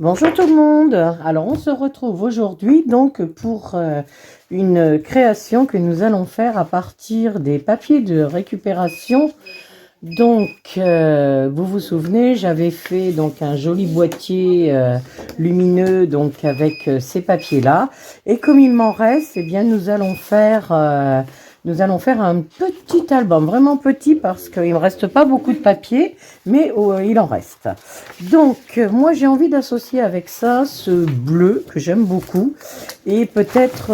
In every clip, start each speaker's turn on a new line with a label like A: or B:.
A: Bonjour tout le monde. Alors on se retrouve aujourd'hui donc pour une création que nous allons faire à partir des papiers de récupération. Donc vous vous souvenez, j'avais fait donc un joli boîtier lumineux donc avec ces papiers-là. Et comme il m'en reste, eh bien nous allons faire un petit album, vraiment petit parce qu'il ne me reste pas beaucoup de papier, mais il en reste. Donc, moi j'ai envie d'associer avec ça ce bleu que j'aime beaucoup et peut-être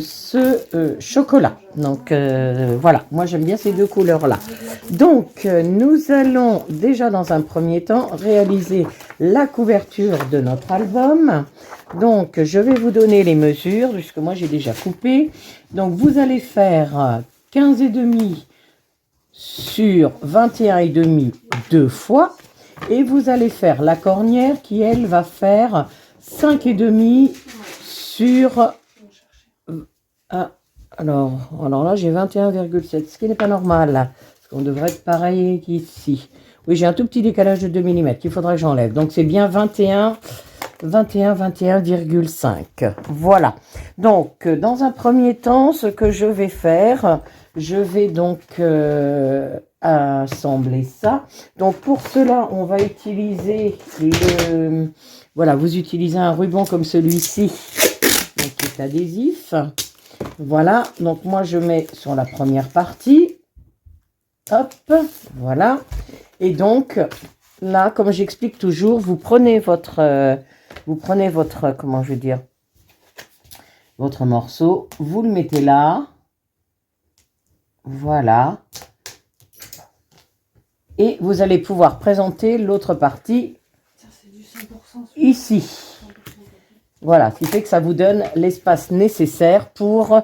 A: ce chocolat. Donc voilà, moi j'aime bien ces deux couleurs-là. Donc, nous allons déjà dans un premier temps réaliser la couverture de notre album. Donc, je vais vous donner les mesures, puisque moi j'ai déjà coupé. Donc, vous allez faire 15,5 sur 21,5 deux fois. Et vous allez faire la cornière qui, elle, va faire 5,5 sur... alors là, j'ai 21,7, ce qui n'est pas normal. Parce qu'on devrait être pareil qu'ici. Oui, j'ai un tout petit décalage de 2 mm qu'il faudra que j'enlève. Donc, c'est bien 21,5. Voilà. Donc, dans un premier temps, ce que je vais faire, je vais donc assembler ça. Donc, pour cela, on va utiliser le... Voilà, vous utilisez un ruban comme celui-ci, qui est adhésif. Voilà, donc moi, je mets sur la première partie. Hop, voilà. Et donc, là, comme j'explique toujours, vous prenez votre, comment je veux dire, votre morceau, vous le mettez là, voilà, et vous allez pouvoir présenter l'autre partie ici. Voilà, ce qui fait que ça vous donne l'espace nécessaire pour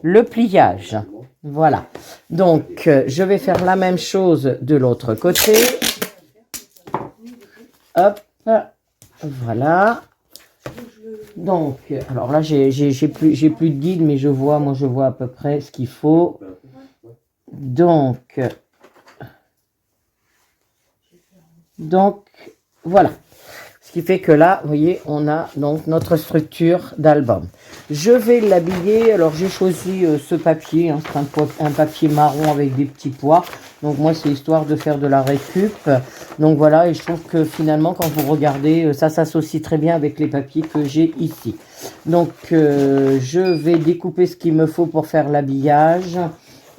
A: le pliage. Voilà, donc je vais faire la même chose de l'autre côté. Hop, voilà. Donc, alors là, j'ai plus de guide, mais moi je vois à peu près ce qu'il faut. Donc, voilà. Ce qui fait que là, vous voyez, on a donc notre structure d'album. Je vais l'habiller. Alors, j'ai choisi ce papier. Hein, c'est un papier marron avec des petits pois. Donc, moi, c'est histoire de faire de la récup. Donc, voilà. Et je trouve que finalement, quand vous regardez, ça s'associe très bien avec les papiers que j'ai ici. Donc, je vais découper ce qu'il me faut pour faire l'habillage.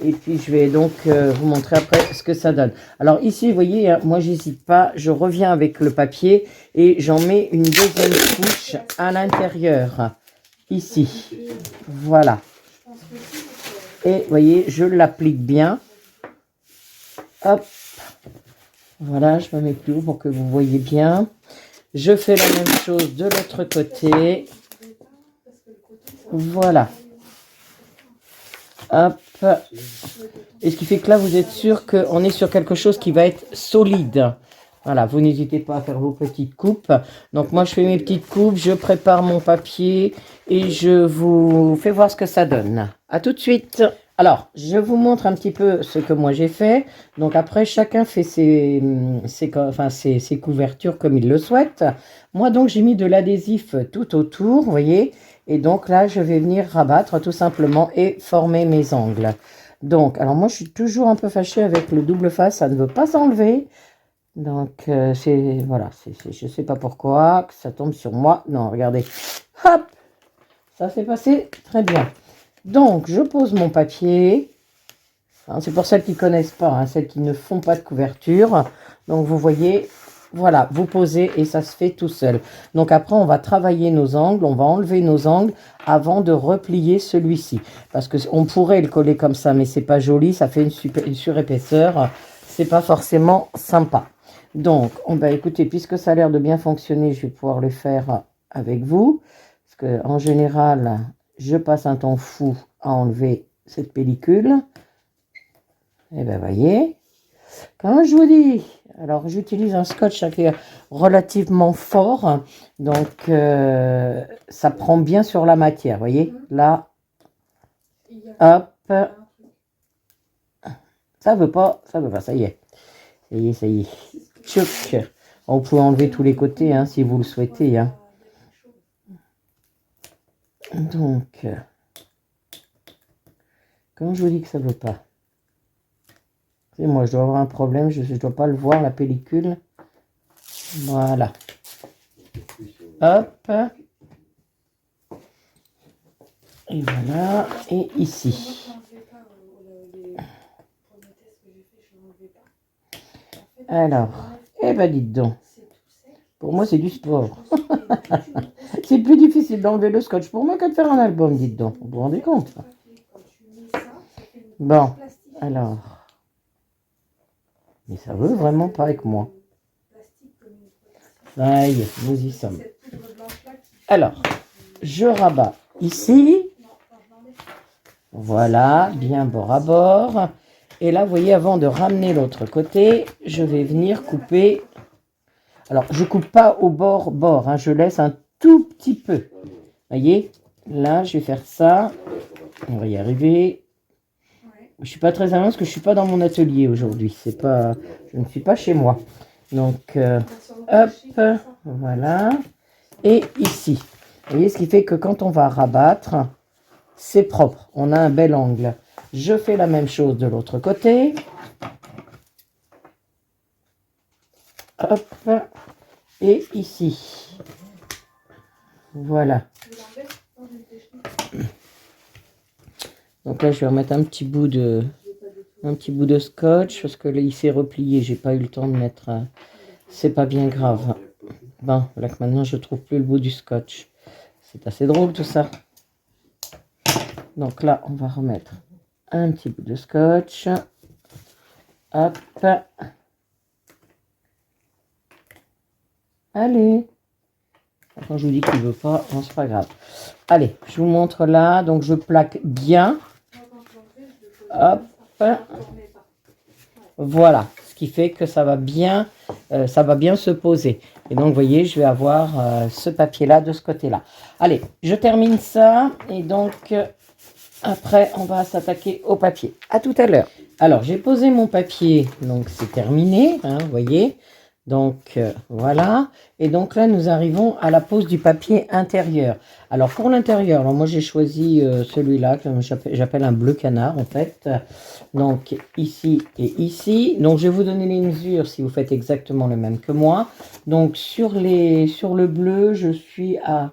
A: Et puis, je vais donc vous montrer après ce que ça donne. Alors ici, vous voyez, hein, moi, j'hésite pas. Je reviens avec le papier et j'en mets une deuxième couche à l'intérieur. Ici. Voilà. Et vous voyez, je l'applique bien. Hop. Voilà, je me mets plus haut pour que vous voyez bien. Je fais la même chose de l'autre côté. Voilà. Hop. Et ce qui fait que là, vous êtes sûr qu'on est sur quelque chose qui va être solide. Voilà, vous n'hésitez pas à faire vos petites coupes. Donc moi, je fais mes petites coupes, je prépare mon papier et je vous fais voir ce que ça donne. À tout de suite. Alors, je vous montre un petit peu ce que moi j'ai fait. Donc après, chacun fait ses couvertures comme il le souhaite. Moi, donc, j'ai mis de l'adhésif tout autour, vous voyez. Et donc là, je vais venir rabattre tout simplement et former mes angles. Donc, alors moi, je suis toujours un peu fâchée avec le double face, ça ne veut pas s'enlever. Donc, voilà, je ne sais pas pourquoi, que ça tombe sur moi. Non, regardez, hop, ça s'est passé très bien. Donc, je pose mon papier. Hein, c'est pour celles qui ne connaissent pas, hein, celles qui ne font pas de couverture. Donc, vous voyez, voilà, vous posez et ça se fait tout seul. Donc, après, on va travailler nos angles, on va enlever nos angles avant de replier celui-ci. Parce qu'on pourrait le coller comme ça, mais c'est pas joli, ça fait une surépaisseur. C'est pas forcément sympa. Donc, écoutez, puisque ça a l'air de bien fonctionner, je vais pouvoir le faire avec vous. Parce que en général, je passe un temps fou à enlever cette pellicule. Et bien, voyez, quand je vous dis, alors j'utilise un scotch qui est relativement fort, donc ça prend bien sur la matière, voyez, là, hop, ça veut pas, ça y est, ça y est, tchouc. Vous pouvez enlever tous les côtés hein, si vous le souhaitez. Hein. Donc, comment je vous dis que ça ne veut pas? Et moi, je dois avoir un problème, je ne dois pas le voir, la pellicule. Voilà. Hop. Et voilà. Et ici. Alors, eh ben dites donc. Pour moi, c'est du sport. C'est plus difficile d'enlever le scotch pour moi que de faire un album, dites donc. Vous vous rendez compte? Bon, alors. Mais ça veut vraiment pas avec moi. Ça y est, nous y sommes. Alors, je rabats ici. Voilà, bien bord à bord. Et là, vous voyez, avant de ramener l'autre côté, je vais venir couper. Alors, je coupe pas au bord, hein, je laisse un tout petit peu. Vous voyez, là, je vais faire ça. On va y arriver. Je suis pas très à l'aise parce que je suis pas dans mon atelier aujourd'hui. C'est pas, je ne suis pas chez moi. Donc, hop, voilà. Et ici, vous voyez, ce qui fait que quand on va rabattre, c'est propre. On a un bel angle. Je fais la même chose de l'autre côté. Hop. Et ici. Voilà. Donc là, je vais remettre un petit bout de scotch parce que là, il s'est replié. J'ai pas eu le temps de mettre. C'est pas bien grave. Bon, là que maintenant, je trouve plus le bout du scotch. C'est assez drôle tout ça. Donc là, on va remettre un petit bout de scotch. Hop. Allez. Quand je vous dis qu'il ne veut pas, non, c'est pas grave. Allez, je vous montre là. Donc, je plaque bien. Hop. Voilà. Ce qui fait que ça va bien se poser. Et donc, vous voyez, je vais avoir ce papier-là de ce côté-là. Allez, je termine ça. Et donc, après, on va s'attaquer au papier. À tout à l'heure. Alors, j'ai posé mon papier. Donc, c'est terminé. Hein, vous voyez. Donc, voilà. Et donc là, nous arrivons à la pose du papier intérieur. Alors, pour l'intérieur, moi, j'ai choisi celui-là, que j'appelle un bleu canard, en fait. Donc, ici et ici. Donc, je vais vous donner les mesures si vous faites exactement le même que moi. Donc, sur le bleu, je suis à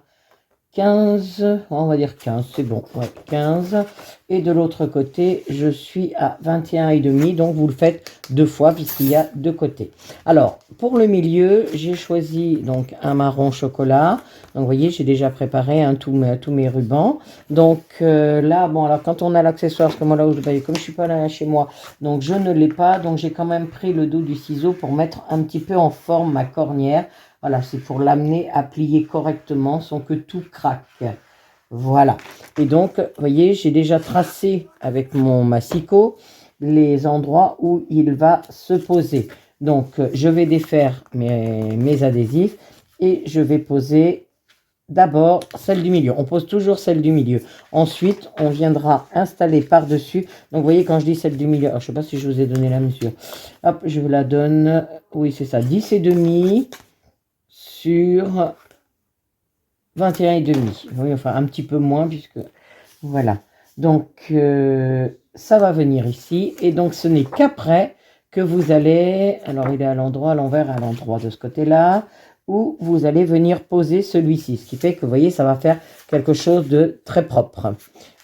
A: 15, on va dire 15, c'est bon, ouais, 15. Et de l'autre côté, je suis à 21,5. Donc, vous le faites deux fois puisqu'il y a deux côtés. Alors, pour le milieu, j'ai choisi donc un marron chocolat. Donc, vous voyez, j'ai déjà préparé tous mes rubans. Donc, là, bon, alors quand on a l'accessoire, parce que moi, là où je comme je suis pas là chez moi, donc je ne l'ai pas. Donc, j'ai quand même pris le dos du ciseau pour mettre un petit peu en forme ma cornière. Voilà, c'est pour l'amener à plier correctement sans que tout craque. Voilà. Et donc, vous voyez, j'ai déjà tracé avec mon massicot les endroits où il va se poser. Donc, je vais défaire mes adhésifs et je vais poser d'abord celle du milieu. On pose toujours celle du milieu. Ensuite, on viendra installer par-dessus. Donc, vous voyez, quand je dis celle du milieu, alors, je ne sais pas si je vous ai donné la mesure. Hop, je vous la donne. Oui, c'est ça, 10,5 sur 21,5. Oui, enfin un petit peu moins puisque voilà. Donc ça va venir ici et donc ce n'est qu'après que vous allez, alors il est à l'endroit, à l'envers, à l'endroit de ce côté-là, où vous allez venir poser celui-ci. Ce qui fait que vous voyez, ça va faire quelque chose de très propre.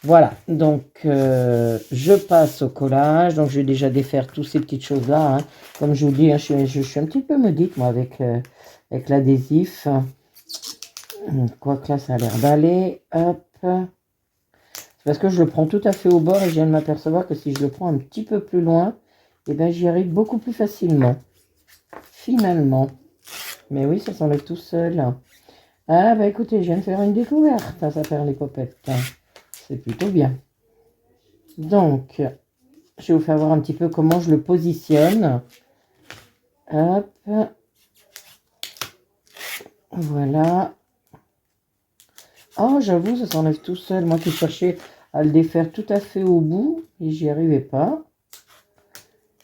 A: Voilà, donc je passe au collage. Donc je vais déjà défaire toutes ces petites choses-là. Hein. Comme je vous dis, hein, je suis un petit peu maudite moi avec l'adhésif. Quoique là, ça a l'air d'aller. Hop. C'est parce que je le prends tout à fait au bord et je viens de m'apercevoir que si je le prends un petit peu plus loin, eh ben, j'y arrive beaucoup plus facilement. Finalement. Mais oui, ça s'enlève tout seul. Ah, bah écoutez, je viens de faire une découverte. Ça s'appelle les popettes. C'est plutôt bien. Donc, je vais vous faire voir un petit peu comment je le positionne. Hop. Voilà. Oh, j'avoue, ça s'enlève tout seul. Moi qui cherchais à le défaire tout à fait au bout, et j'y arrivais pas.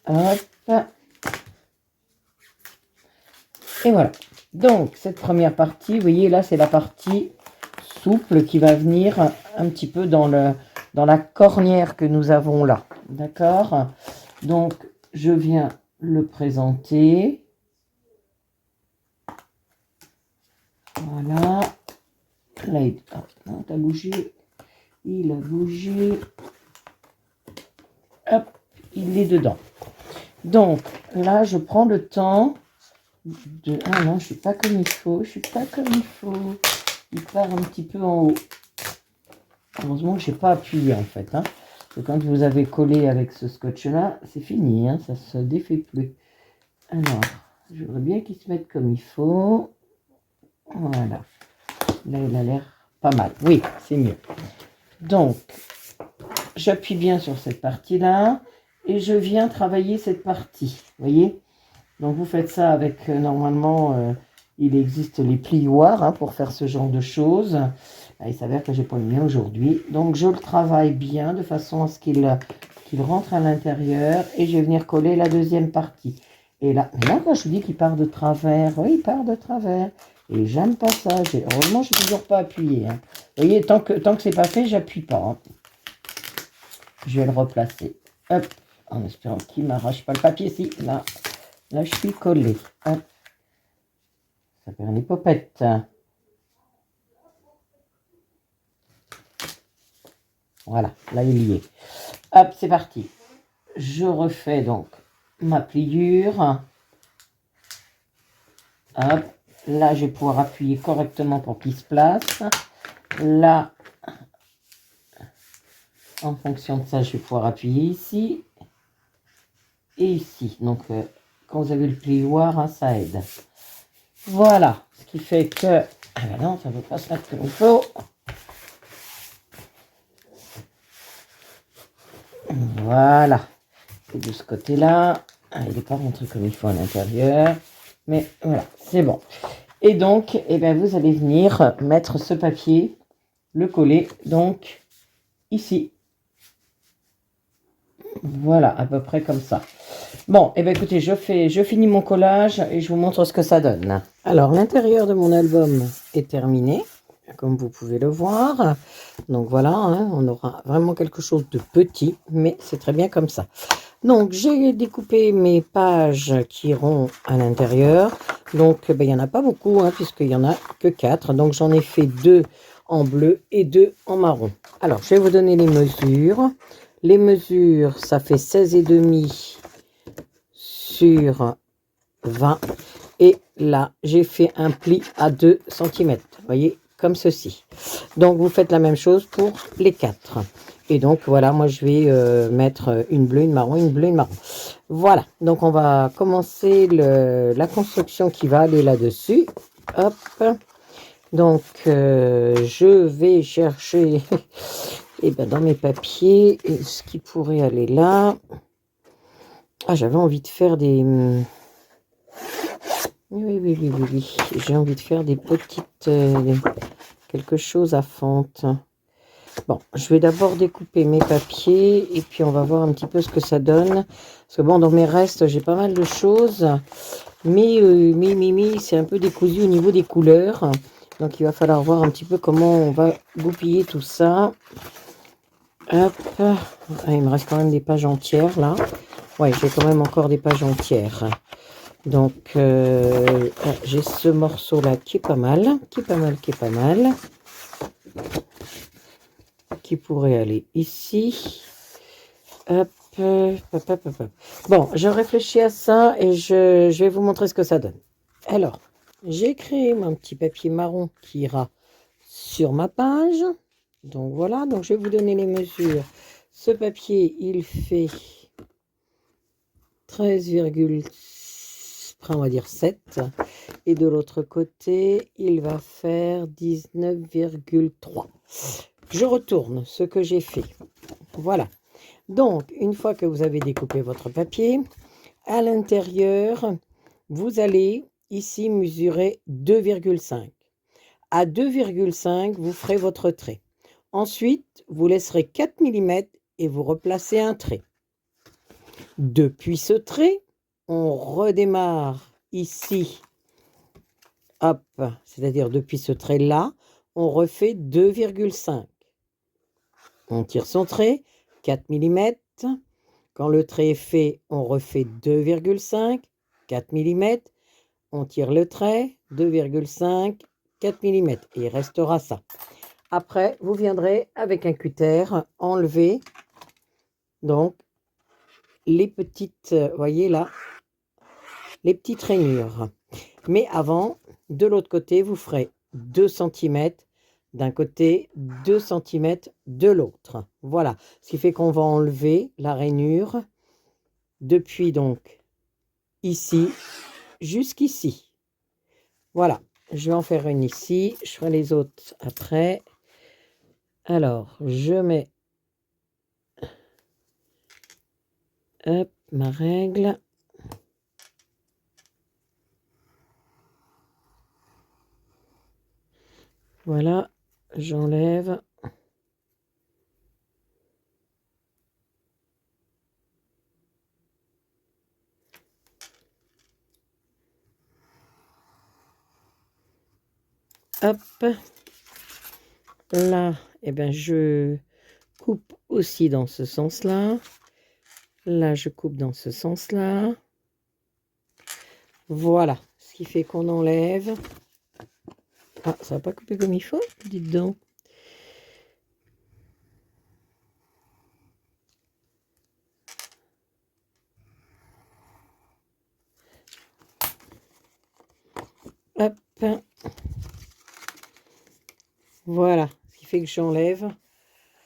A: Hop. Et voilà. Donc, cette première partie, vous voyez, là, c'est la partie souple qui va venir un petit peu dans la cornière que nous avons là. D'accord? Donc, je viens le présenter. Voilà. Là, non, t'as bougé. Il a bougé. Hop, il est dedans. Donc, là, je prends le temps de... Ah non, je suis pas comme il faut. Je suis pas comme il faut. Il part un petit peu en haut. Heureusement que je n'ai pas appuyé, en fait. Hein. Parce que quand vous avez collé avec ce scotch-là, c'est fini. Hein, ça se défait plus. Alors, je voudrais bien qu'il se mette comme il faut. Voilà. Là, il a l'air pas mal. Oui, c'est mieux. Donc, j'appuie bien sur cette partie-là et je viens travailler cette partie. Vous voyez? Donc, vous faites ça avec, normalement, il existe les plioirs hein, pour faire ce genre de choses. Là, il s'avère que j'ai pas le mien aujourd'hui. Donc, je le travaille bien de façon à ce qu'il rentre à l'intérieur et je vais venir coller la deuxième partie. Et là, quand je vous dis qu'il part de travers, oui, il part de travers. Et j'aime pas ça. Heureusement, je n'ai toujours pas appuyé. Hein. Vous voyez, tant que c'est pas fait, j'appuie pas. Hein. Je vais le replacer. Hop, en espérant qu'il ne m'arrache pas le papier. Si, là, je suis collé. Hop. Ça fait une popette. Voilà, là, il y est. Hop, c'est parti. Je refais donc ma pliure. Hop. Là, je vais pouvoir appuyer correctement pour qu'il se place. Là, en fonction de ça, je vais pouvoir appuyer ici et ici. Donc, quand vous avez le plioir, hein, ça aide. Voilà. Ce qui fait que... Ah ben non, ça ne veut pas se mettre comme il faut. Voilà. Et de ce côté-là, il n'est pas rentré comme il faut à l'intérieur. Mais voilà, c'est bon. Et donc, eh ben, vous allez venir mettre ce papier, le coller, donc, ici. Voilà, à peu près comme ça. Bon, eh bien écoutez, je finis mon collage et je vous montre ce que ça donne. Alors, l'intérieur de mon album est terminé, comme vous pouvez le voir. Donc voilà, hein, on aura vraiment quelque chose de petit, mais c'est très bien comme ça. Donc, j'ai découpé mes pages qui iront à l'intérieur. Donc, il n'y en a pas beaucoup, hein, puisqu'il n'y en a que 4. Donc, j'en ai fait 2 en bleu et 2 en marron. Alors, je vais vous donner les mesures. Les mesures, ça fait 16,5 sur 20. Et là, j'ai fait un pli à 2 cm. Vous voyez, comme ceci. Donc, vous faites la même chose pour les 4. Et donc, voilà, moi, je vais mettre une bleue, une marron, une bleue, une marron. Voilà, donc on va commencer la construction qui va aller là-dessus. Hop. Donc, je vais chercher et ben, dans mes papiers ce qui pourrait aller là. Ah, j'avais envie de faire des... Oui. J'ai envie de faire des petites... quelque chose à fente. Bon, je vais d'abord découper mes papiers et puis on va voir un petit peu ce que ça donne. Parce que bon, dans mes restes, j'ai pas mal de choses. Mais c'est un peu décousu au niveau des couleurs. Donc, il va falloir voir un petit peu comment on va goupiller tout ça. Hop. Ah, il me reste quand même des pages entières, là. Ouais, j'ai quand même encore des pages entières. Donc, j'ai ce morceau-là qui est pas mal. Qui est pas mal. Qui pourrait aller ici. Hop. Bon, je réfléchis à ça et je vais vous montrer ce que ça donne. Alors, j'ai créé mon petit papier marron qui ira sur ma page. Donc voilà, donc je vais vous donner les mesures. Ce papier, il fait 13, on va dire 7. Et de l'autre côté, il va faire 19,3. Je retourne ce que j'ai fait. Voilà. Donc, une fois que vous avez découpé votre papier, à l'intérieur, vous allez ici mesurer 2,5. À 2,5, vous ferez votre trait. Ensuite, vous laisserez 4 mm et vous replacez un trait. Depuis ce trait, on redémarre ici hop, c'est-à-dire depuis ce trait-là, on refait 2,5. On tire son trait, 4 millimètres. Quand le trait est fait, on refait 2,5, 4 millimètres. On tire le trait, 2,5, 4 millimètres. Et il restera ça. Après, vous viendrez avec un cutter enlever donc les petites, voyez là, les petites rainures. Mais avant, de l'autre côté, vous ferez 2 cm d'un côté, 2 cm de l'autre. Voilà, ce qui fait qu'on va enlever la rainure depuis donc ici jusqu'ici. Voilà, je vais en faire une ici, je ferai les autres après. Alors, je mets hop, ma règle. Voilà, j'enlève. Hop, là, eh ben, je coupe aussi dans ce sens-là. Là, je coupe dans ce sens-là. Voilà, ce qui fait qu'on enlève. Ah, ça va pas couper comme il faut, dites donc. Hop. Voilà, ce qui fait que j'enlève, vous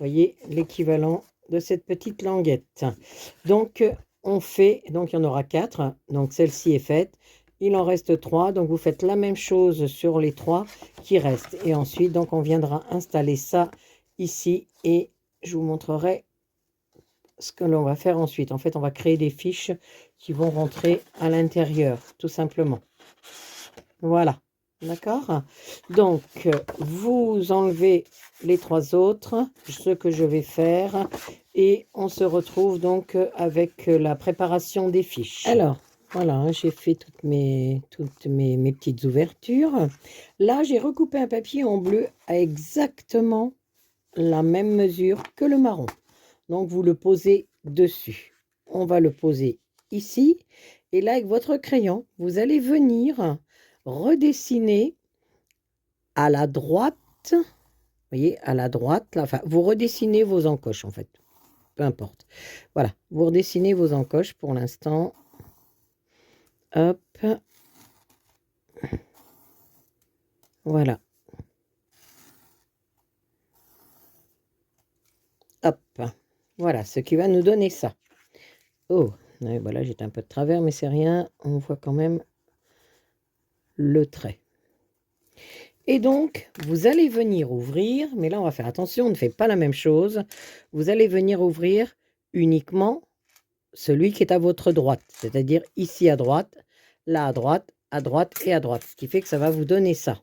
A: voyez, l'équivalent de cette petite languette. Donc, on fait, donc il y en aura 4. Donc, celle-ci est faite. Il en reste 3. Donc, vous faites la même chose sur les 3 qui restent. Et ensuite, donc, on viendra installer ça ici. Et je vous montrerai ce que l'on va faire ensuite. En fait, on va créer des fiches qui vont rentrer à l'intérieur, tout simplement. Voilà. D'accord? Donc, vous enlevez les 3 autres, ce que je vais faire, et on se retrouve donc avec la préparation des fiches. Alors, voilà, hein, j'ai fait toutes mes petites ouvertures. Là, j'ai recoupé un papier en bleu à exactement la même mesure que le marron. Donc, vous le posez dessus. On va le poser ici. Et là, avec votre crayon, vous allez venir redessiner à la droite, vous voyez, à la droite, là, enfin, vous redessinez vos encoches, en fait, peu importe. Voilà, vous redessinez vos encoches pour l'instant. Hop. Voilà. Hop. Voilà, ce qui va nous donner ça. Oh, voilà, j'étais un peu de travers, mais c'est rien. On voit quand même le trait. Et donc, vous allez venir ouvrir, mais là, on va faire attention, on ne fait pas la même chose. Vous allez venir ouvrir uniquement celui qui est à votre droite, c'est-à-dire ici à droite, là à droite et à droite, ce qui fait que ça va vous donner ça.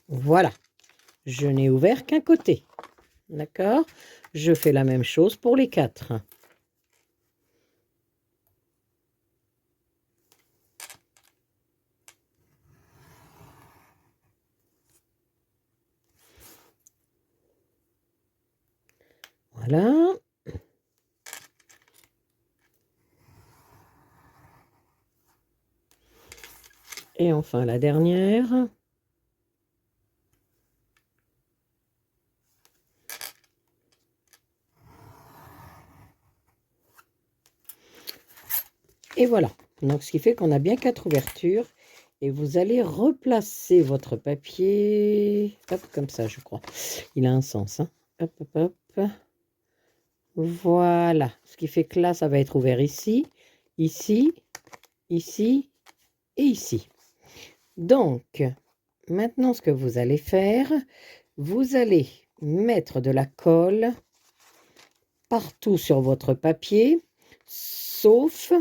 A: Voilà, je n'ai ouvert qu'un côté, d'accord? Je fais la même chose pour les 4. Voilà. Et enfin la dernière. Et voilà, donc ce qui fait qu'on a bien 4 ouvertures. Et vous allez replacer votre papier, hop, comme ça, je crois. Il a un sens, hein. Hop, hop, hop. Voilà, ce qui fait que là, ça va être ouvert ici, ici, ici et ici. Donc, maintenant, ce que vous allez faire, vous allez mettre de la colle partout sur votre papier, sauf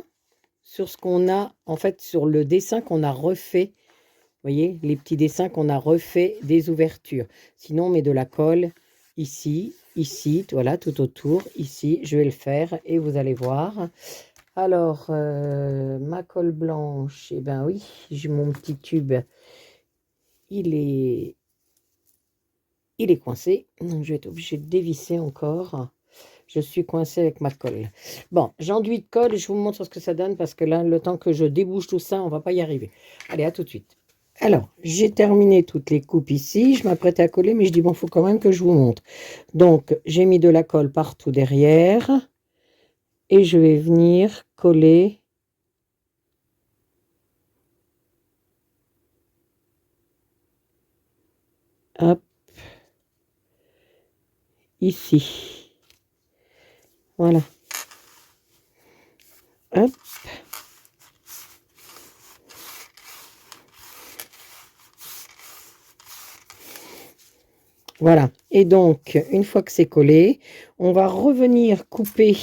A: sur ce qu'on a, en fait, sur le dessin qu'on a refait. Vous voyez, les petits dessins qu'on a refait des ouvertures. Sinon, on met de la colle ici, ici, voilà, tout autour, ici, je vais le faire et vous allez voir. Alors, ma colle blanche, eh ben oui, j'ai mon petit tube, il est, il est coincé, donc je vais être obligée de dévisser encore. Je suis coincée avec ma colle. Bon, j'enduis de colle et je vous montre ce que ça donne parce que là, le temps que je débouche tout ça, on va pas y arriver. Allez, à tout de suite. Alors, j'ai terminé toutes les coupes ici. Je m'apprêtais à coller, mais je dis, bon, il faut quand même que je vous montre. Donc, j'ai mis de la colle partout derrière. Et je vais venir coller. Hop. Ici. Voilà. Hop. Voilà. Et donc, une fois que c'est collé, on va revenir couper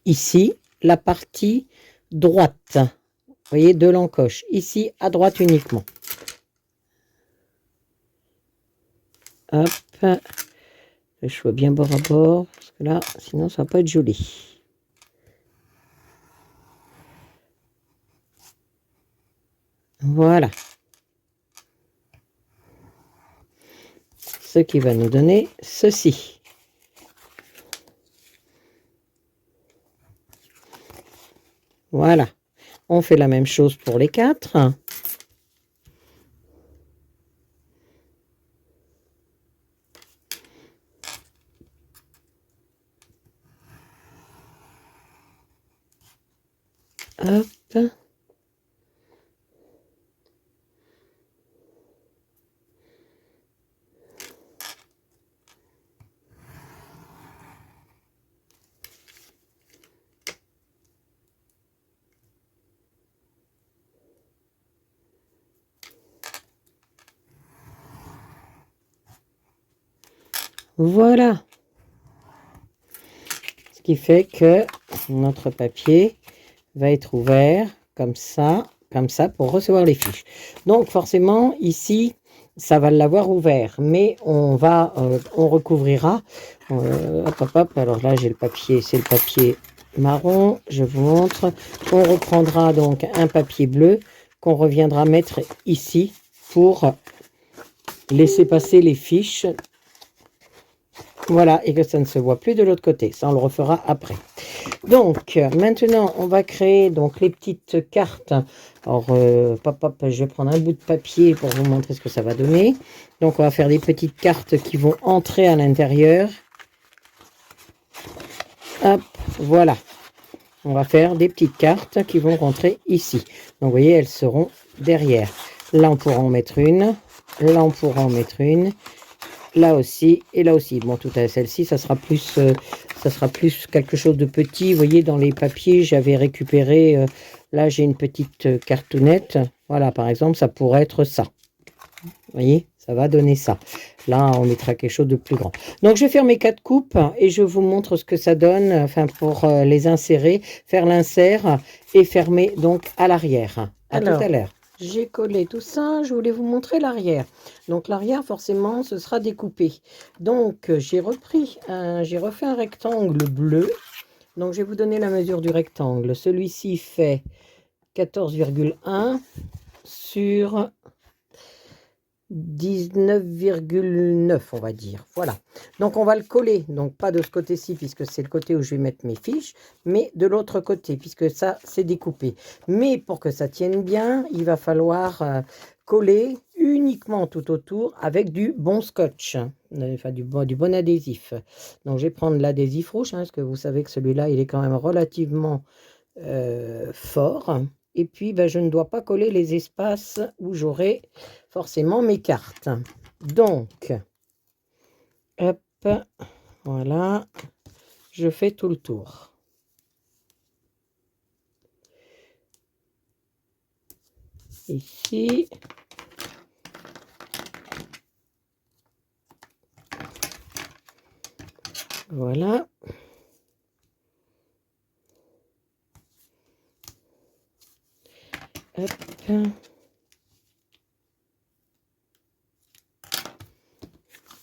A: ici la partie droite. Vous voyez, de l'encoche. Ici, à droite uniquement. Hop. Je sois bien bord à bord, parce que là, sinon, ça va pas être joli. Voilà. Ce qui va nous donner ceci. Voilà. On fait la même chose pour les 4. Hop. Voilà. Ce qui fait que notre papier va être ouvert comme ça pour recevoir les fiches. Donc forcément ici ça va l'avoir ouvert, mais on recouvrira. Hop, hop, hop. Alors là j'ai le papier, c'est le papier marron. Je vous montre. On reprendra donc un papier bleu qu'on reviendra mettre ici pour laisser passer les fiches. Voilà, et que ça ne se voit plus de l'autre côté. Ça, on le refera après. Donc, maintenant, on va créer donc les petites cartes. Alors, je vais prendre un bout de papier pour vous montrer ce que ça va donner. Donc, on va faire des petites cartes qui vont entrer à l'intérieur. Hop, voilà. On va faire des petites cartes qui vont rentrer ici. Donc, vous voyez, elles seront derrière. Là, on pourra en mettre une. Là, on pourra en mettre une. Là aussi et là aussi. Bon, tout à celle-ci, ça sera plus quelque chose de petit. Vous voyez, dans les papiers, j'avais récupéré, là, j'ai une petite cartonnette. Voilà, par exemple, ça pourrait être ça. Vous voyez, ça va donner ça. Là, on mettra quelque chose de plus grand. Donc, je vais faire mes 4 coupes et je vous montre ce que ça donne, enfin, pour les insérer, faire l'insert et fermer donc à l'arrière. À tout à l'heure. J'ai collé tout ça, je voulais vous montrer l'arrière. Donc l'arrière, forcément, ce sera découpé. Donc j'ai refait un rectangle bleu. Donc je vais vous donner la mesure du rectangle. Celui-ci fait 14,1 sur 19,9, on va dire. Voilà. Donc on va le coller. Donc pas de ce côté-ci, puisque c'est le côté où je vais mettre mes fiches, mais de l'autre côté, puisque ça, c'est découpé. Mais pour que ça tienne bien, il va falloir coller uniquement tout autour avec du bon scotch, enfin du bon adhésif. Donc je vais prendre l'adhésif rouge, parce que vous savez que celui-là, il est quand même relativement fort. Et puis, ben, je ne dois pas coller les espaces où j'aurai forcément mes cartes. Donc, hop, voilà, je fais tout le tour. Ici. Voilà. Hop.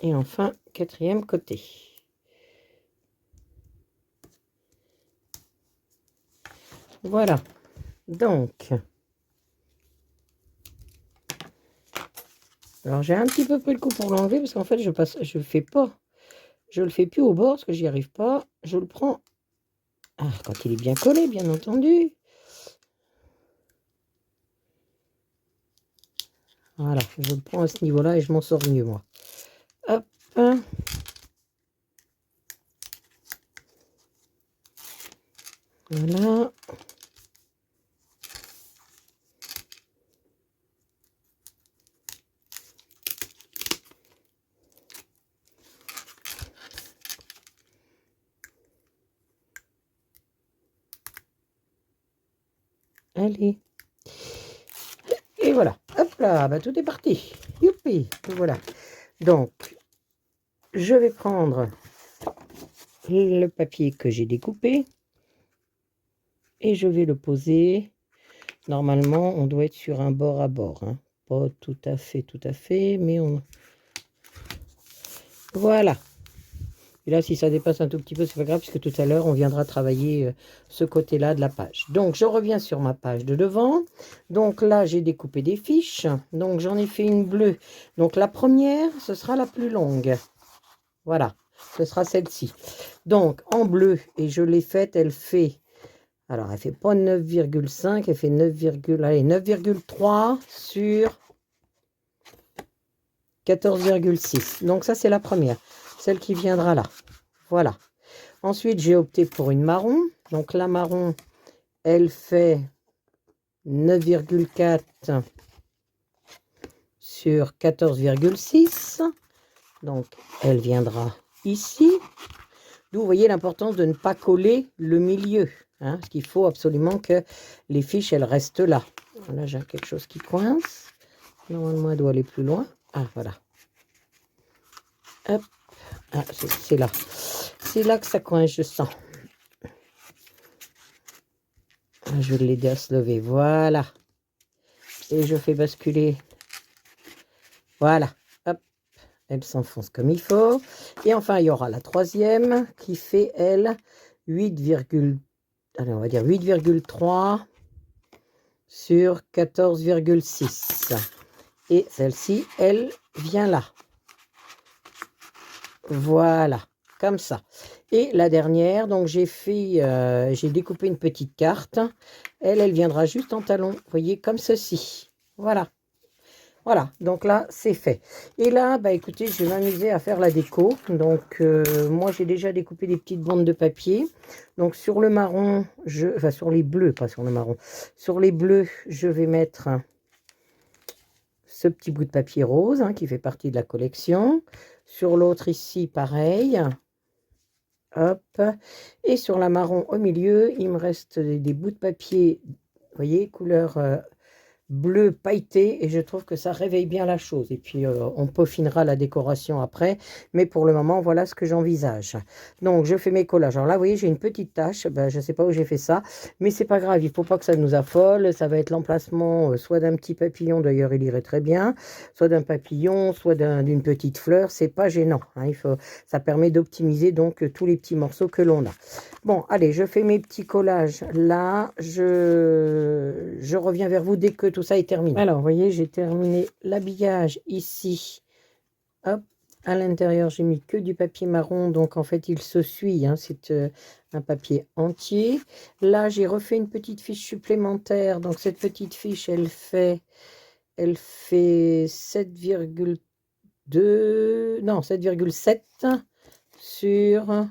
A: Et enfin, quatrième côté. Voilà. Donc, alors j'ai un petit peu pris le coup pour l'enlever parce qu'en fait, je fais pas. Je le fais plus au bord parce que j'y arrive pas. Je le prends quand il est bien collé, bien entendu. Voilà, je le prends à ce niveau-là et je m'en sors mieux, moi. Hop. Voilà. Allez. Et voilà. Hop là, bah, tout est parti. Youpi. Voilà. Donc, je vais prendre le papier que j'ai découpé et je vais le poser. Normalement, on doit être sur un bord à bord, hein. Pas tout à fait, mais on... Voilà. Et là, si ça dépasse un tout petit peu, c'est pas grave, puisque tout à l'heure, on viendra travailler ce côté-là de la page. Donc, je reviens sur ma page de devant. Donc là, j'ai découpé des fiches. Donc, j'en ai fait une bleue. Donc, la première, ce sera la plus longue. Voilà, ce sera celle-ci. Donc, en bleu, et je l'ai faite, elle fait... Alors, elle fait pas 9,5, elle fait 9,3 sur 14,6. Donc, ça, c'est la première. Celle qui viendra là. Voilà. Ensuite, j'ai opté pour une marron. Donc, la marron, elle fait 9,4 sur 14,6. Donc, elle viendra ici. D'où, vous voyez l'importance de ne pas coller le milieu. Hein, parce qu'il faut absolument que les fiches, elles restent là. Là, j'ai quelque chose qui coince. Normalement, elle doit aller plus loin. Ah, voilà. Hop. Ah, c'est là. C'est là que ça coince, je sens. Je vais l'aider à se lever. Voilà. Et je fais basculer. Voilà. Hop. Elle s'enfonce comme il faut. Et enfin, il y aura la troisième qui fait, elle, 8, allez, on va dire 8,3 sur 14,6. Et celle-ci, elle vient là. Voilà, comme ça. Et la dernière, donc j'ai découpé une petite carte. Elle viendra juste en talon, vous voyez, comme ceci. Voilà. Voilà, donc là, c'est fait. Et là, bah écoutez, je vais m'amuser à faire la déco. Donc, moi, j'ai déjà découpé des petites bandes de papier. Donc, sur le marron, enfin, sur les bleus, pas sur le marron. Sur les bleus, je vais mettre ce petit bout de papier rose, hein, qui fait partie de la collection. Sur l'autre, ici, pareil. Hop. Et sur la marron au milieu, il me reste des bouts de papier, vous voyez, couleur... bleu pailleté, et je trouve que ça réveille bien la chose. Et puis on peaufinera la décoration après, mais pour le moment voilà ce que j'envisage. Donc je fais mes collages. Alors là vous voyez, j'ai une petite tache, ben, je ne sais pas où j'ai fait ça, mais c'est pas grave, il faut pas que ça nous affole. Ça va être l'emplacement soit d'un petit papillon, d'ailleurs il irait très bien, soit d'un papillon, soit d'une petite fleur. C'est pas gênant, hein, ça permet d'optimiser donc tous les petits morceaux que l'on a. Bon, allez, je fais mes petits collages là, je reviens vers vous dès que tout ça est terminé. Alors, vous voyez, j'ai terminé l'habillage ici. Hop, à l'intérieur, j'ai mis que du papier marron, donc en fait, il se suit, hein, c'est un papier entier. Là, j'ai refait une petite fiche supplémentaire, donc cette petite fiche, elle fait 7,2, non, 7,7 sur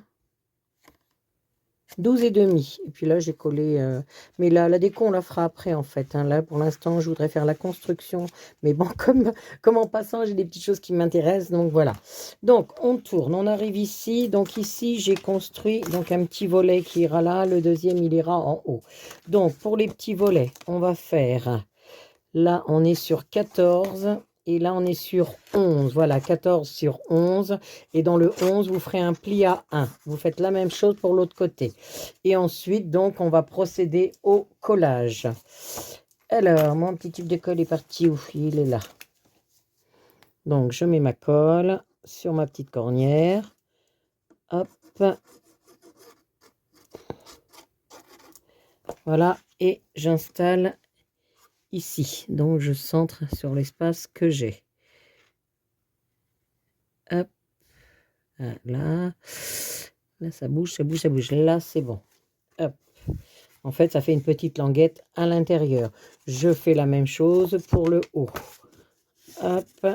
A: 12,5. Et puis là, j'ai collé... mais là, la déco, on la fera après, en fait. Hein. Là, pour l'instant, je voudrais faire la construction. Mais bon, comme en passant, j'ai des petites choses qui m'intéressent. Donc, voilà. Donc, on tourne. On arrive ici. Donc, ici, j'ai construit donc un petit volet qui ira là. Le deuxième, il ira en haut. Donc, pour les petits volets, on va faire... Là, on est sur 14. Et là, on est sur 11. Voilà, 14 sur 11. Et dans le 11, vous ferez un pli à 1. Vous faites la même chose pour l'autre côté. Et ensuite, donc, on va procéder au collage. Alors, mon petit tube de colle est parti où? Il est là. Donc, je mets ma colle. sur ma petite cornière. Hop. Voilà, et j'installe ici. Donc, je centre sur l'espace que j'ai. Hop. Là. Là, ça bouge, ça bouge, ça bouge. Là, c'est bon. Hop. En fait, ça fait une petite languette à l'intérieur. Je fais la même chose pour le haut. Hop.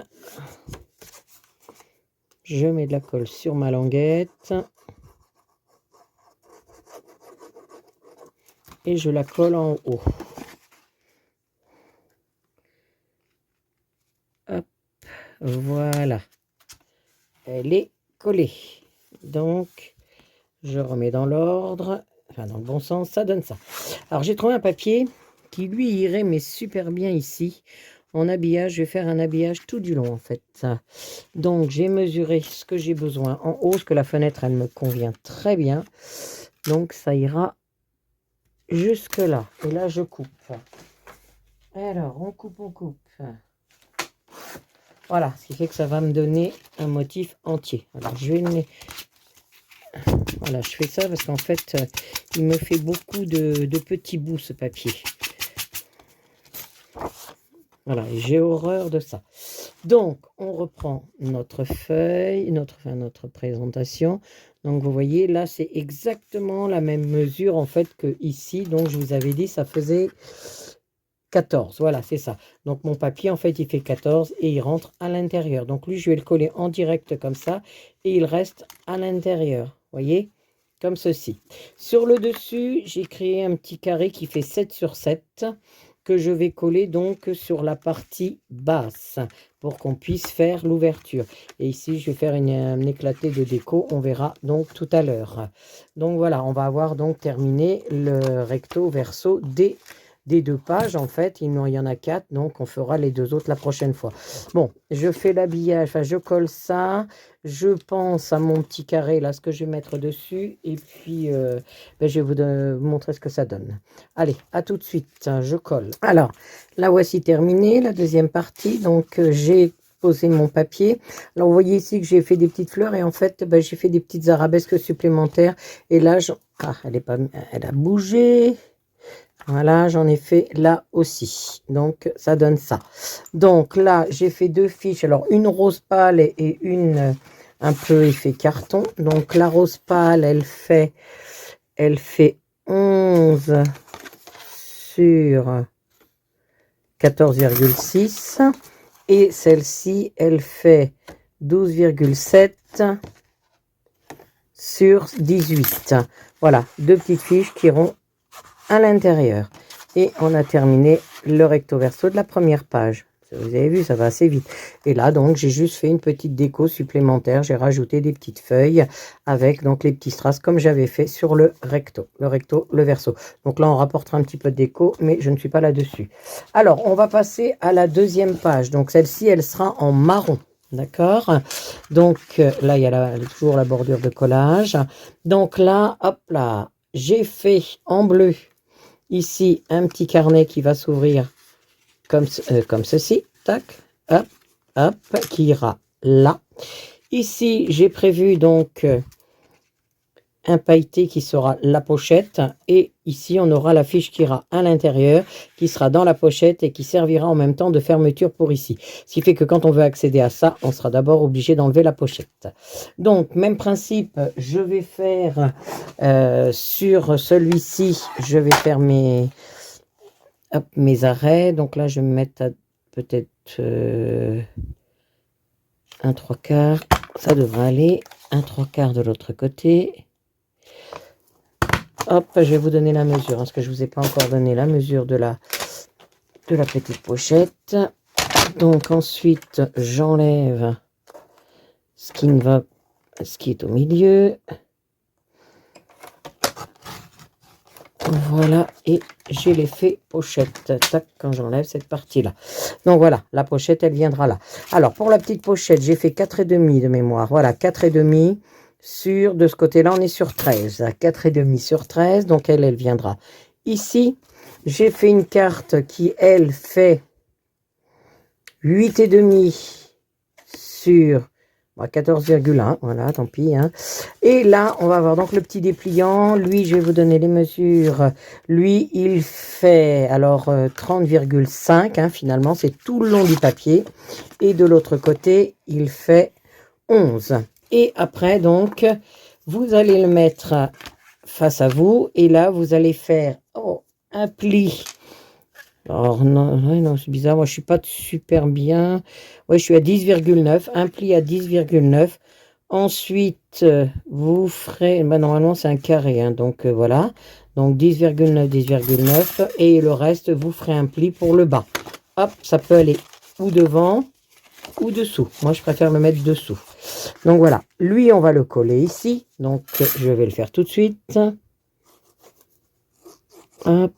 A: Je mets de la colle sur ma languette. Et je la colle en haut. Hop. Voilà. Elle est collée. Donc, je remets dans l'ordre. Enfin, dans le bon sens, ça donne ça. Alors, j'ai trouvé un papier qui, lui, irait mais super bien ici. En habillage, je vais faire un habillage tout du long, en fait. Donc, j'ai mesuré ce que j'ai besoin en haut, parce que la fenêtre, elle me convient très bien. Donc, ça ira jusque là. Et là, je coupe. Alors, on coupe, on coupe. Voilà, ce qui fait que ça va me donner un motif entier. Alors, je vais le... Voilà, je fais ça parce qu'en fait, il me fait beaucoup de petits bouts, ce papier. Voilà, j'ai horreur de ça. Donc, on reprend notre feuille, notre présentation. Donc, vous voyez, là, c'est exactement la même mesure, en fait, que ici. Donc, je vous avais dit, ça faisait 14. Voilà, c'est ça. Donc, mon papier, en fait, il fait 14 et il rentre à l'intérieur. Donc, lui, je vais le coller en direct comme ça et il reste à l'intérieur. Vous voyez, comme ceci. Sur le dessus, j'ai créé un petit carré qui fait 7 sur 7 que je vais coller donc sur la partie basse pour qu'on puisse faire l'ouverture. Et ici, je vais faire un éclaté de déco. On verra donc tout à l'heure. Donc, voilà, on va avoir donc terminé le recto verso des 2 pages. En fait, il y en a 4, donc on fera les 2 autres la prochaine fois. Bon, je fais l'habillage, enfin je colle ça, je pense à mon petit carré là, ce que je vais mettre dessus, et puis je vais vous montrer ce que ça donne. Allez, à tout de suite, je colle. Alors, la voici terminée, la deuxième partie. Donc j'ai posé mon papier. Alors vous voyez ici que j'ai fait des petites fleurs, et en fait j'ai fait des petites arabesques supplémentaires, et là elle a bougé. Voilà, j'en ai fait là aussi. Donc, ça donne ça. Donc, là, j'ai fait 2 fiches. Alors, une rose pâle et une un peu effet carton. Donc, la rose pâle, elle fait 11 sur 14,6. Et celle-ci, elle fait 12,7 sur 18. Voilà, 2 petites fiches qui iront à l'intérieur. Et on a terminé le recto verso de la première page. Vous avez vu, ça va assez vite. Et là, donc, j'ai juste fait une petite déco supplémentaire. J'ai rajouté des petites feuilles avec donc les petits strass comme j'avais fait sur le recto, le verso. Donc là, on rapportera un petit peu de déco, mais je ne suis pas là-dessus. Alors, on va passer à la deuxième page. Donc, celle-ci, elle sera en marron. D'accord. Donc, là, il y a toujours la bordure de collage. Donc là, hop là, j'ai fait en bleu ici un petit carnet qui va s'ouvrir comme ceci, tac, hop, hop, qui ira là. Ici, j'ai prévu donc un pailleté qui sera la pochette, et ici, on aura la fiche qui ira à l'intérieur, qui sera dans la pochette et qui servira en même temps de fermeture pour ici. Ce qui fait que quand on veut accéder à ça, on sera d'abord obligé d'enlever la pochette. Donc, même principe, je vais faire sur celui-ci, je vais faire mes arrêts. Donc là, je vais me mettre à peut-être un 3/4. Ça devrait aller. Un 3/4 de l'autre côté. Hop, je vais vous donner la mesure, parce que je ne vous ai pas encore donné la mesure de la petite pochette. Donc ensuite, j'enlève ce qui est au milieu. Voilà, et j'ai l'effet pochette. Tac, quand j'enlève cette partie-là. Donc voilà, la pochette, elle viendra là. Alors, pour la petite pochette, j'ai fait 4,5 de mémoire. Voilà, 4,5 sur, de ce côté-là, on est sur 13. 4,5 sur 13, donc elle viendra ici. J'ai fait une carte qui, elle, fait 8,5 sur Bon, 14,1, voilà, tant pis. Hein. Et là, on va avoir donc le petit dépliant. Lui, je vais vous donner les mesures. Lui, il fait alors 30,5, hein, finalement, c'est tout le long du papier. Et de l'autre côté, il fait 11. Et après, donc, vous allez le mettre face à vous. Et là, vous allez faire un pli. Alors, non, ouais, non c'est bizarre. Moi, je ne suis pas super bien. Oui, je suis à 10,9. Un pli à 10,9. Ensuite, vous ferez... Bah, normalement, c'est un carré. Hein, donc, voilà. Donc, 10,9, 10,9. Et le reste, vous ferez un pli pour le bas. Hop, ça peut aller ou devant ou dessous. Moi, je préfère le mettre dessous. Donc, voilà. Lui, on va le coller ici. Donc, je vais le faire tout de suite. Hop.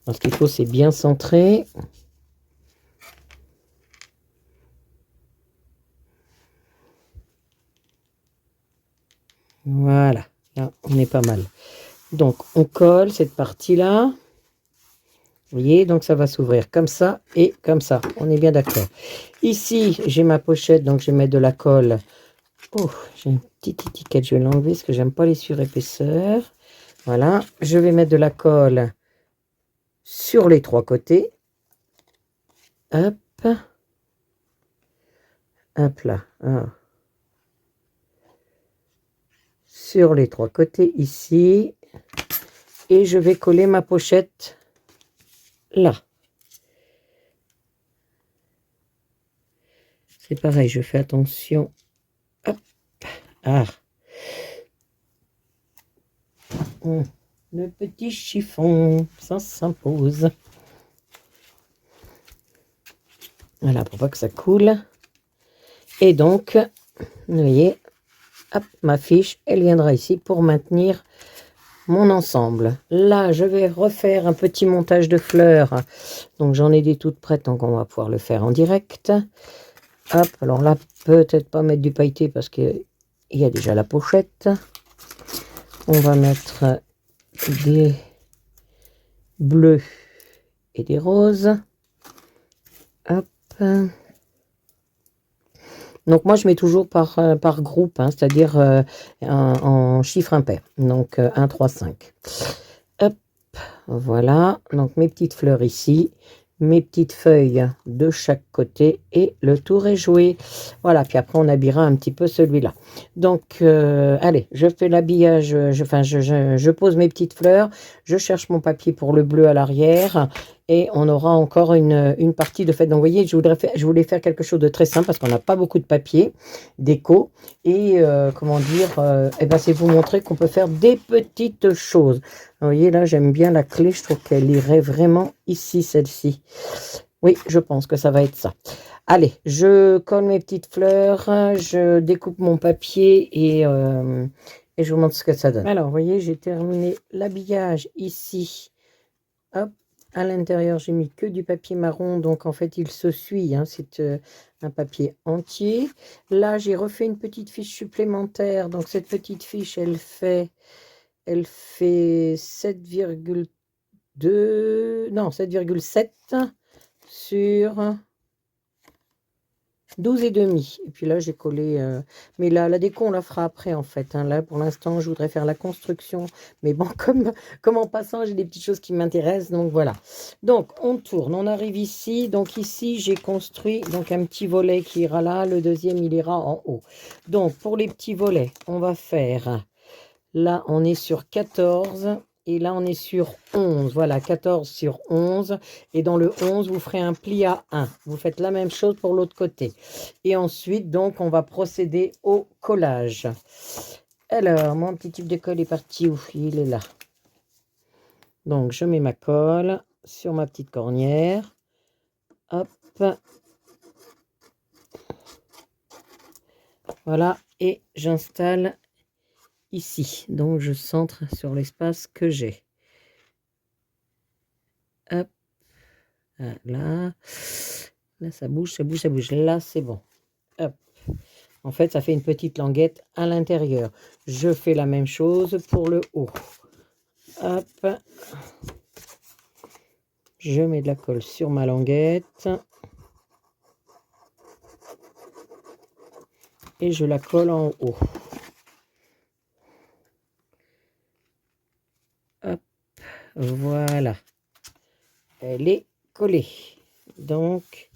A: Ce qu'il faut, c'est bien centrer. Voilà, là, on est pas mal. Donc, on colle cette partie-là. Vous voyez, donc ça va s'ouvrir comme ça et comme ça. On est bien d'accord. Ici, j'ai ma pochette, donc je vais mettre de la colle. Oh, j'ai une petite étiquette, je vais l'enlever parce que j'aime pas les surépaisseurs. Voilà, je vais mettre de la colle sur les trois côtés. Hop. Hop là. Ah. Sur les trois côtés ici. Et je vais coller ma pochette là. C'est pareil, je fais attention. Hop. Ah. Le petit chiffon, ça s'impose. Voilà, pour pas que ça coule. Et donc, vous voyez, hop, ma fiche, elle viendra ici pour maintenir mon ensemble. Là, je vais refaire un petit montage de fleurs. Donc, j'en ai des toutes prêtes, donc on va pouvoir le faire en direct. Hop, alors là, peut-être pas mettre du pailleté parce qu'il y a déjà la pochette. On va mettre des bleus et des roses. Hop. Donc, moi, je mets toujours par groupe, hein, c'est-à-dire en chiffre impair. Donc, 1, 3, 5. Hop, voilà. Donc, mes petites fleurs ici. Mes petites feuilles de chaque côté. Et le tour est joué. Voilà, puis après, on habillera un petit peu celui-là. Donc, allez, je fais l'habillage. Je pose mes petites fleurs. Je cherche mon papier pour le bleu à l'arrière. Et on aura encore une partie de fête. Donc, vous voyez, je voulais faire quelque chose de très simple parce qu'on n'a pas beaucoup de papier déco. Et, comment dire, c'est vous montrer qu'on peut faire des petites choses. Vous voyez, là, j'aime bien la clé. Je trouve qu'elle irait vraiment ici, celle-ci. Oui, je pense que ça va être ça. Allez, je colle mes petites fleurs. Je découpe mon papier et je vous montre ce que ça donne. Alors, vous voyez, j'ai terminé l'habillage ici. Hop. À l'intérieur, j'ai mis que du papier marron, donc en fait, il se suit. Hein, c'est un papier entier. Là, j'ai refait une petite fiche supplémentaire. Donc, cette petite fiche, elle fait 7,2... Non, 7,7 sur 12,5. Et puis là, j'ai collé... mais là, la déco, on la fera après, en fait. Hein. Là, pour l'instant, je voudrais faire la construction. Mais bon, comme en passant, j'ai des petites choses qui m'intéressent. Donc, voilà. Donc, on tourne. On arrive ici. Donc, ici, j'ai construit donc un petit volet qui ira là. Le deuxième, il ira en haut. Donc, pour les petits volets, on va faire... Là, on est sur 14. Et là, on est sur 11. Voilà, 14 sur 11. Et dans le 11, vous ferez un pli à 1. Vous faites la même chose pour l'autre côté. Et ensuite, donc, on va procéder au collage. Alors, mon petit tube de colle est parti où? Il est là. Donc, je mets ma colle sur ma petite cornière. Hop. Voilà. Et j'installe ici. Donc, je centre sur l'espace que j'ai. Hop. Là. Là, ça bouge, ça bouge, ça bouge. Là, c'est bon. Hop. En fait, ça fait une petite languette à l'intérieur. Je fais la même chose pour le haut. Hop. Je mets de la colle sur ma languette. Et je la colle en haut. Hop. Voilà. Elle est collée. Donc,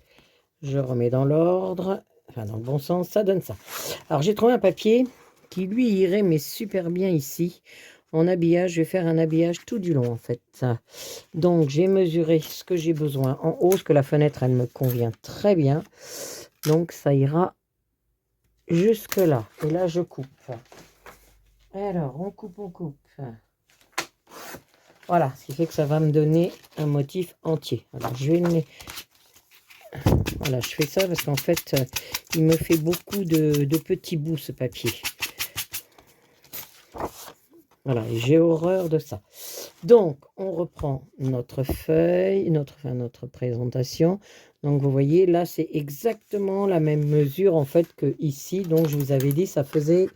A: je remets dans l'ordre. Enfin, dans le bon sens, ça donne ça. Alors, j'ai trouvé un papier qui, lui, irait mais super bien ici. En habillage, je vais faire un habillage tout du long, en fait. Donc, j'ai mesuré ce que j'ai besoin en haut, parce que la fenêtre, elle me convient très bien. Donc, ça ira jusque là. Et là, je coupe. Alors, on coupe, on coupe. Voilà, ce qui fait que ça va me donner un motif entier. Alors, je vais le... Voilà, je fais ça parce qu'en fait, il me fait beaucoup de petits bouts, ce papier. Voilà, et j'ai horreur de ça. Donc, on reprend notre feuille, notre présentation. Donc, vous voyez, là, c'est exactement la même mesure, en fait, que ici. Donc, je vous avais dit, ça faisait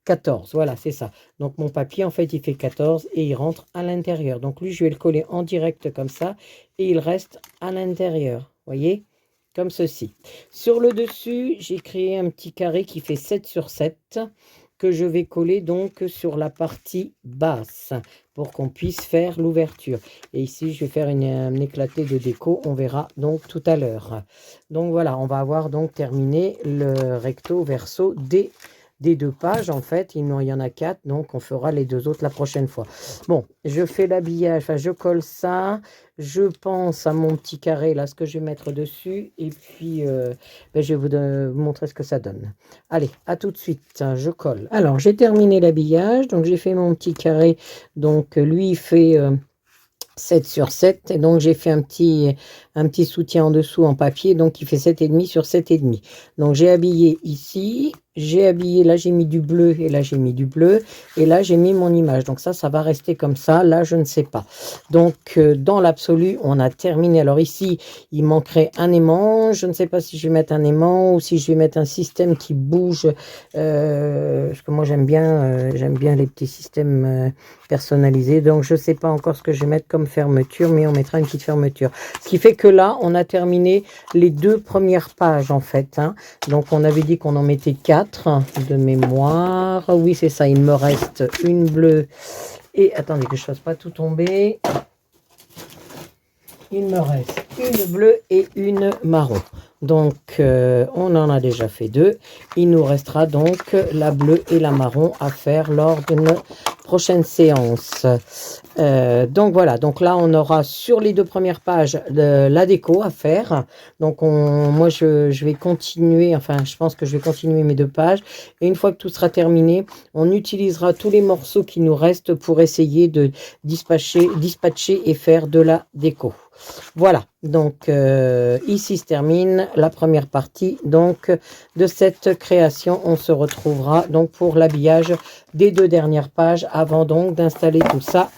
A: 14. Voilà, c'est ça. Donc, mon papier, en fait, il fait 14 et il rentre à l'intérieur. Donc, lui, je vais le coller en direct comme ça et il reste à l'intérieur. Vous voyez, comme ceci. Sur le dessus, j'ai créé un petit carré qui fait 7 sur 7 que je vais coller donc sur la partie basse pour qu'on puisse faire l'ouverture. Et ici, je vais faire un éclaté de déco. On verra donc tout à l'heure. Donc, voilà, on va avoir donc terminé le recto verso des 2 pages. En fait, il y en a 4, donc on fera les 2 autres la prochaine fois. Bon, je fais l'habillage, enfin je colle ça, je pense à mon petit carré là, ce que je vais mettre dessus, et puis je vais vous montrer ce que ça donne. Allez, à tout de suite, je colle. Alors, j'ai terminé l'habillage, donc j'ai fait mon petit carré, donc lui il fait 7 sur 7, et donc j'ai fait un petit soutien en dessous en papier, donc il fait 7,5 sur 7,5. Donc j'ai habillé ici, j'ai habillé, là j'ai mis du bleu, et là j'ai mis du bleu, et là j'ai mis mon image. Donc ça va rester comme ça, là je ne sais pas. Donc dans l'absolu, on a terminé. Alors ici, il manquerait un aimant, je ne sais pas si je vais mettre un aimant, ou si je vais mettre un système qui bouge, parce que moi j'aime bien les petits systèmes personnalisés. Donc je ne sais pas encore ce que je vais mettre comme fermeture, mais on mettra une petite fermeture. Ce qui fait que là, on a terminé les 2 premières pages en fait. Donc on avait dit qu'on en mettait 4 de mémoire. Oui, c'est ça, il me reste une bleue. Et attendez que je ne fasse pas tout tomber. Il me reste une bleue et une marron. Donc, on en a déjà fait 2. Il nous restera donc la bleue et la marron à faire lors d'une prochaine séance. Donc, voilà. Donc là, on aura sur les 2 premières pages la déco à faire. Donc, moi, je vais continuer. Enfin, je pense que je vais continuer mes 2 pages. Et une fois que tout sera terminé, on utilisera tous les morceaux qui nous restent pour essayer de dispatcher et faire de la déco. Voilà, donc ici se termine la première partie donc de cette création. On se retrouvera donc pour l'habillage des 2 dernières pages avant donc d'installer tout ça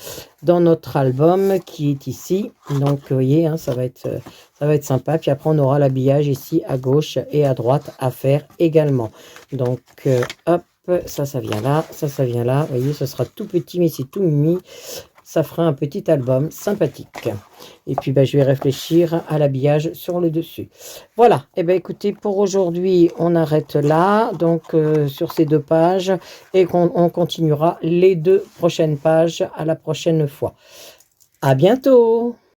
A: dans notre album qui est ici. Donc vous voyez, ça va être sympa. Puis après on aura l'habillage ici à gauche et à droite à faire également. Donc hop, ça vient là, ça vient là. Vous voyez, ce sera tout petit mais c'est tout mimi. Ça fera un petit album sympathique. Et puis, je vais réfléchir à l'habillage sur le dessus. Voilà. Et écoutez, pour aujourd'hui, on arrête là. Donc, sur ces 2 pages. Et on continuera les 2 prochaines pages à la prochaine fois. À bientôt!